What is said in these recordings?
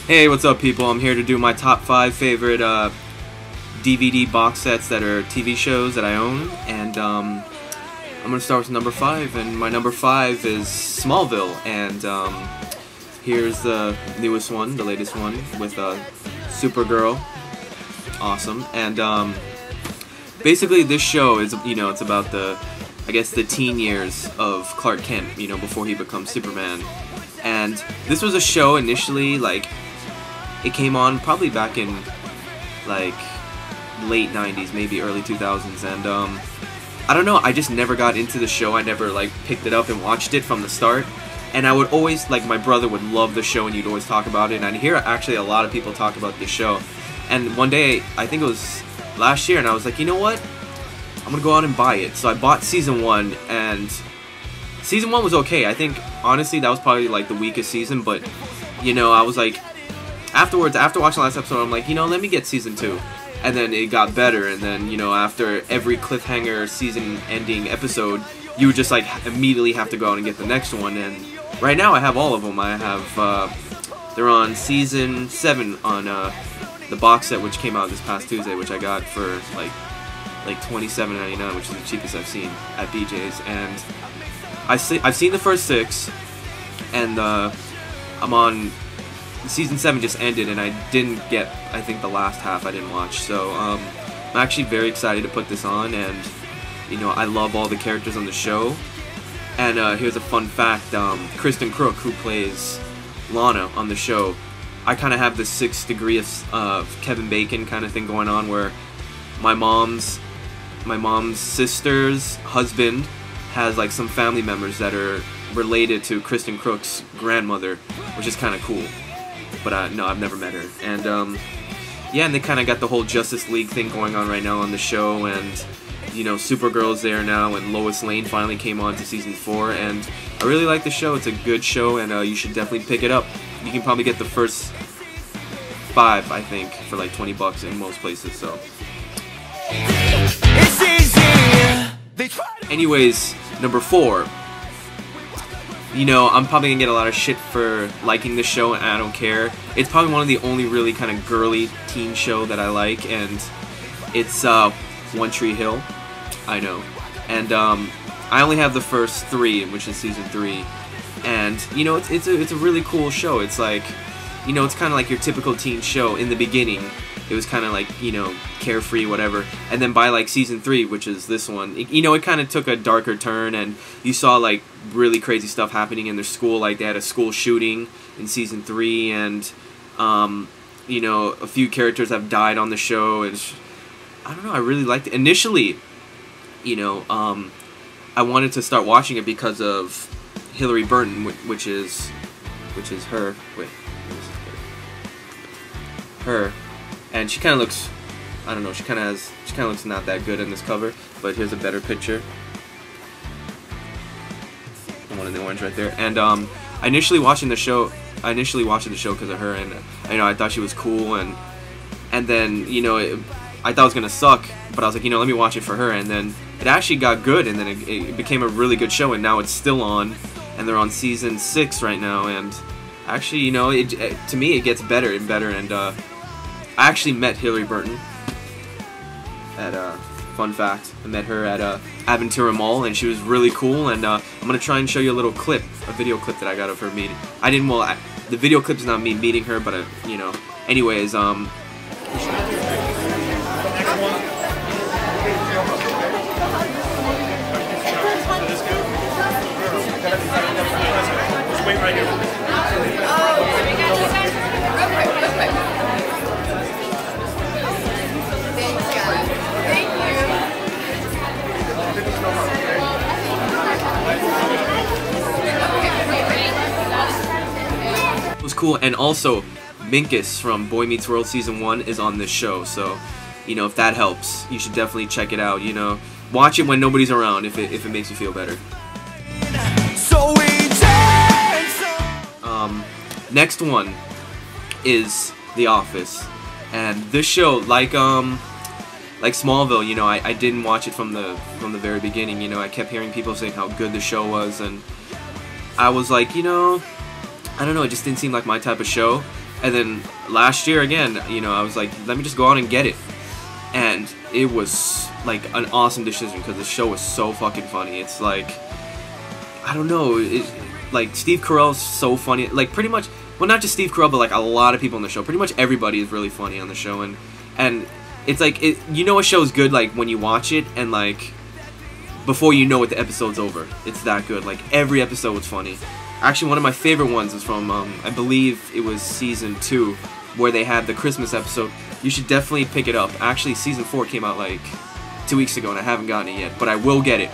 Hey, what's up, people? I'm here to do my top 5 favorite DVD box sets that are TV shows that I own, and I'm gonna start with number 5, and my number 5 is Smallville, and here's the newest one, the latest one, with Supergirl. Awesome. And basically this show is, it's about the teen years of Clark Kent, before he becomes Superman. And this was a show initially, it came on probably back in, late 90s, maybe early 2000s, and, I don't know, I just never got into the show. I never, picked it up and watched it from the start, and I would always, my brother would love the show, and he'd always talk about it, and I'd hear actually a lot of people talk about this show, and one day, I think it was last year, and I was like, you know what, I'm gonna go out and buy it. So I bought Season 1, and Season 1 was okay. I think, honestly, that was probably, the weakest season, but, I was like, afterwards, after watching the last episode, I'm like, let me get Season 2. And then it got better, and then, after every cliffhanger season-ending episode, you would just, immediately have to go out and get the next one, and right now I have all of them. I have, they're on Season 7 on, the box set, which came out this past Tuesday, which I got for, like $27.99, which is the cheapest I've seen at BJ's, and I've seen the first 6, and I'm on Season 7 just ended, and I didn't get, I think, the last half I didn't watch, so I'm actually very excited to put this on, and I love all the characters on the show. And here's a fun fact: Kristen Crook, who plays Lana on the show, I kind of have the 6th degree of Kevin Bacon kind of thing going on, where my mom's sister's husband has some family members that are related to Kristen Crook's grandmother, which is kind of cool. But no, I've never met her. And yeah, and they kind of got the whole Justice League thing going on right now on the show, and Supergirl's there now, and Lois Lane finally came on to Season 4, and I really like the show. It's a good show, and you should definitely pick it up. You can probably get the first 5, I think, for $20 in most places, so. Anyways, number 4. I'm probably gonna get a lot of shit for liking this show, and I don't care. It's probably one of the only really kind of girly teen show that I like, and it's One Tree Hill. I know. And I only have the first 3, which is Season 3. And it's a really cool show. It's it's kind of like your typical teen show. In the beginning, it was kind of carefree, whatever, and then by Season 3, which is this one, it kind of took a darker turn, and you saw really crazy stuff happening in their school. They had a school shooting in Season 3, and a few characters have died on the show, and I don't know, I really liked it. Initially, I wanted to start watching it because of Hillary Burton, which is her. Wait, her, and she kind of looks, I don't know, she kind of looks not that good in this cover, but here's a better picture. The one in the orange right there. And I initially watching the show because of her, and I thought she was cool, and then I thought it was gonna suck, but I was like, let me watch it for her, and then it actually got good, and then it became a really good show, and now it's still on, and they're on Season 6 right now, and actually, to me, it gets better and better, and I actually met Hillary Burton at, fun fact, I met her at Aventura Mall, and she was really cool, and I'm going to try and show you a little clip, a video clip that I got of her meeting. The video clip is not me meeting her, but, anyways, wait right here. It was cool, and also Minkus from Boy Meets World Season 1 is on this show, so if that helps, you should definitely check it out. Watch it when nobody's around if it makes you feel better. Next one is The Office, and this show, like Smallville, I didn't watch it from the very beginning. I kept hearing people saying how good the show was, and I was like, I don't know, it just didn't seem like my type of show. And then last year again, you know, I was like, let me just go out and get it. And it was like an awesome decision because the show was so fucking funny. It's like, I don't know, like Steve Carell's so funny. Like pretty much, well, not just Steve Carell, but like a lot of people on the show. Pretty much everybody is really funny on the show, and it's like you know a show's good like when you watch it and like before you know it, the episode's over. It's that good. Like every episode was funny. Actually, one of my favorite ones is from I believe it was season 2, where they had the Christmas episode. You should definitely pick it up. Actually, season 4 came out like 2 weeks ago, and I haven't gotten it yet, but I will get it.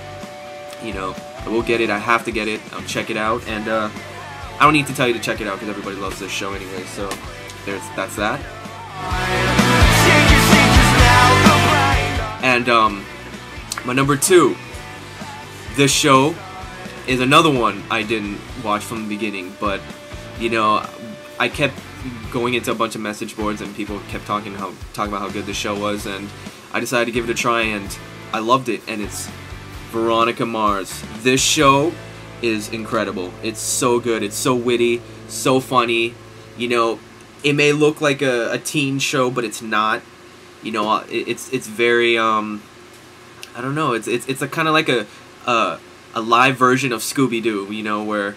You know, I will get it. I have to get it. I'll check it out, and I don't need to tell you to check it out because everybody loves this show anyway. So that's that. And my number 2. This show is another one I didn't watch from the beginning, but you know, I kept going into a bunch of message boards and people kept talking about how good the show was, and I decided to give it a try, and I loved it. And it's Veronica Mars. This show is incredible. It's so good. It's so witty, so funny. You know, it may look like a teen show, but it's not. You know, it's very I don't know. It's a kind of like a live version of Scooby-Doo. You know, where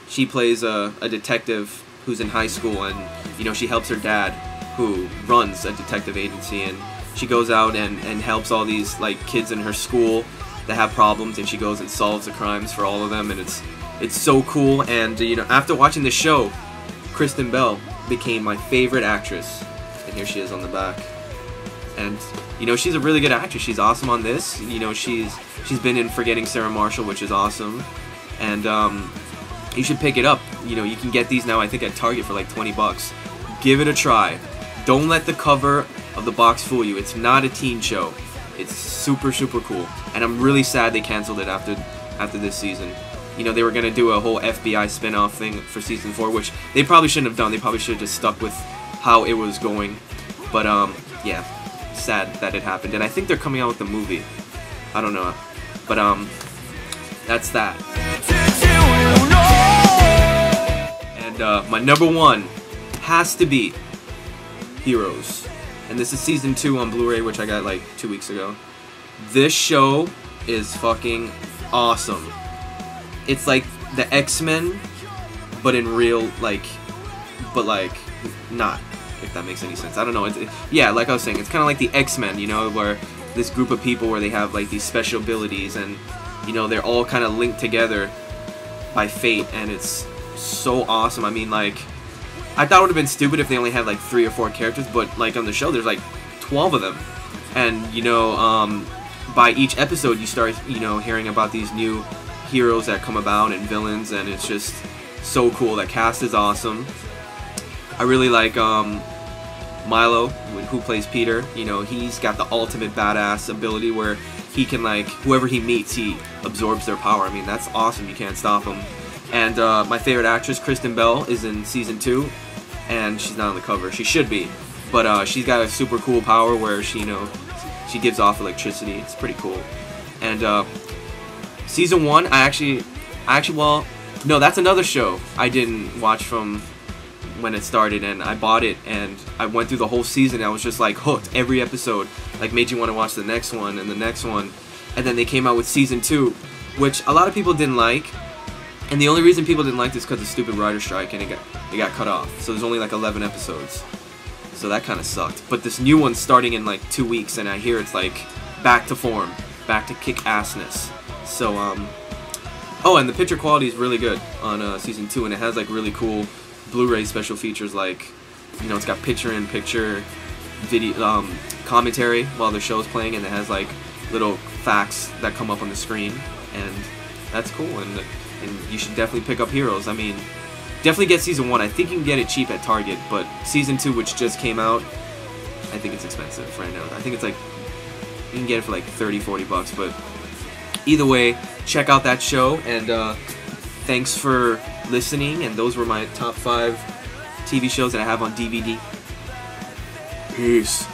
she plays a detective who's in high school, and you know, she helps her dad who runs a detective agency, and she goes out and helps all these like kids in her school that have problems, and she goes and solves the crimes for all of them, and it's so cool. And you know, after watching the show, Kristen Bell became my favorite actress, and here she is on the back. And you know, she's a really good actress. She's awesome on this. You know, she's been in Forgetting Sarah Marshall, which is awesome, and you should pick it up. You know, you can get these now, I think, at Target for like 20 bucks. Give it a try. Don't let the cover of the box fool you. It's not a teen show. It's super, super cool. And I'm really sad they canceled it after this season. You know, they were going to do a whole FBI spin-off thing for season 4, which they probably shouldn't have done. They probably should have just stuck with how it was going. But, yeah, sad that it happened. And I think they're coming out with the movie. I don't know. But, that's that. And my number 1 has to be Heroes. And this is season 2 on Blu-ray, which I got like 2 weeks ago. This show is fucking awesome. It's like the X-Men, but in real, but not, if that makes any sense. I don't know. Yeah, like I was saying, it's kind of like the X-Men, you know, where this group of people where they have like these special abilities, and you know, they're all kind of linked together by fate, and it's so awesome. I mean, like, I thought it would have been stupid if they only had like 3 or 4 characters, but like on the show there's like 12 of them. And you know, by each episode you start, you know, hearing about these new heroes that come about and villains, and it's just so cool. That cast is awesome. I really like Milo, who plays Peter. You know, he's got the ultimate badass ability where he can, like, whoever he meets, he absorbs their power. I mean, that's awesome. You can't stop him. And my favorite actress, Kristen Bell, is in season 2, and she's not on the cover. She should be, but she's got a super cool power where she, you know, she gives off electricity. It's pretty cool. And season 1, well, no, that's another show I didn't watch from when it started, and I bought it and I went through the whole season. I was just like hooked. Every episode like made you want to watch the next one and the next one. And then they came out with season 2, which a lot of people didn't like. And the only reason people didn't like this because of the stupid writer strike, and it got cut off. So there's only like 11 episodes. So that kind of sucked. But this new one's starting in like 2 weeks, and I hear it's like back to form, back to kick-assness. So oh, and the picture quality is really good on season 2, and it has like really cool Blu-ray special features, like, you know, it's got picture-in-picture video commentary while the show's playing, and it has like little facts that come up on the screen, and that's cool. And you should definitely pick up Heroes. I mean, definitely get season 1. I think you can get it cheap at Target, but season 2, which just came out, I think it's expensive right now. I think it's like, you can get it for like 30-40 bucks, but either way, check out that show. And thanks for listening, and those were my top 5 TV shows that I have on DVD. Peace.